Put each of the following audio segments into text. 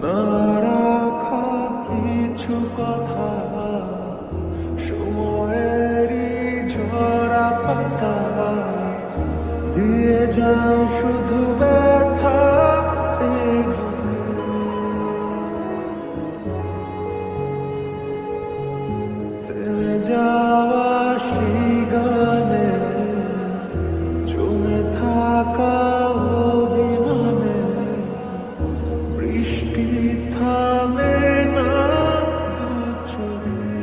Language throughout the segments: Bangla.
না রাখা কিছু কথা, সময়েরই ঝরা পাতা দিয়ে যাও শুধু ব্যথা। থেমে যাওয়া সেই গানে, জমে থাকা অভিমানে, বৃষ্টি থামে না দু চোখে।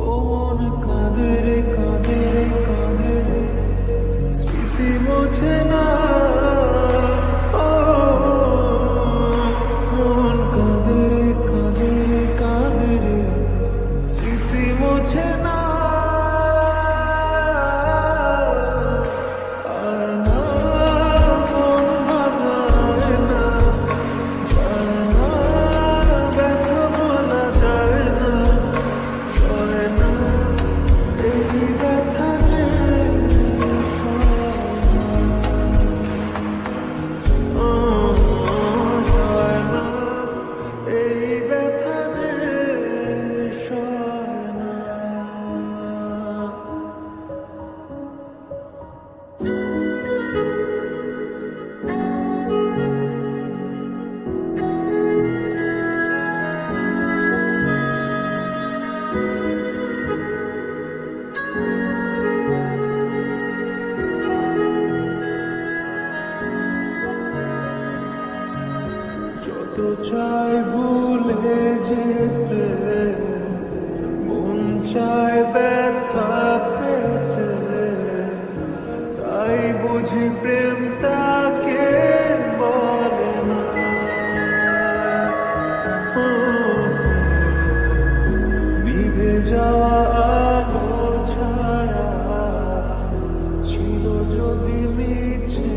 ও মন কাঁদে রে কাঁদে রে কাঁদে রে, স্মৃতি মোছে না। ও মন কাঁদে রে কাঁদে রে কাঁদে রে, স্মৃতি মোছে না। যত চাই ভুলে যেতে, মন চায় ব্যথা পেতে, তাই বুঝি প্রেম তাকে বলে না। নিভে যাওয়া আলো ছায়া ছিল যদি মিছে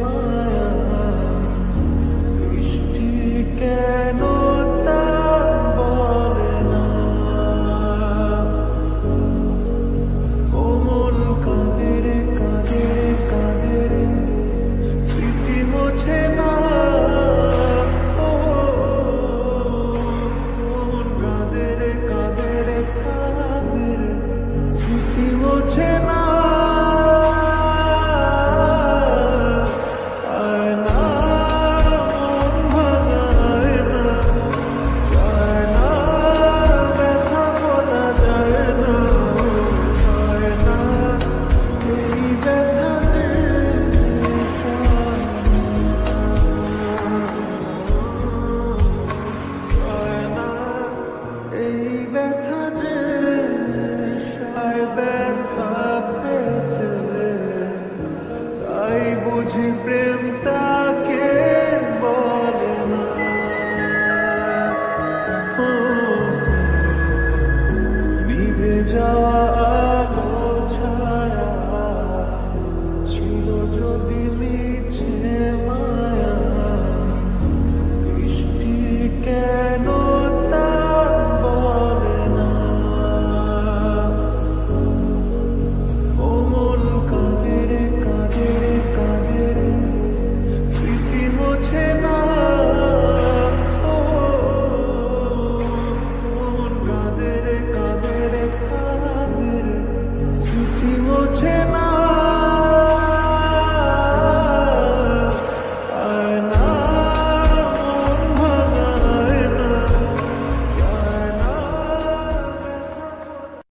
মায়া, কেন তা বলে না। ও মন কাঁদে রে কাঁদে রে কাঁদে রে, স্মৃতি মোছে না। ও মন কাঁদে রে কাঁদে রে কাঁদে রে, স্মৃতি মোছে না। ব্যথা পেতে, তাই বুঝি প্রেম তা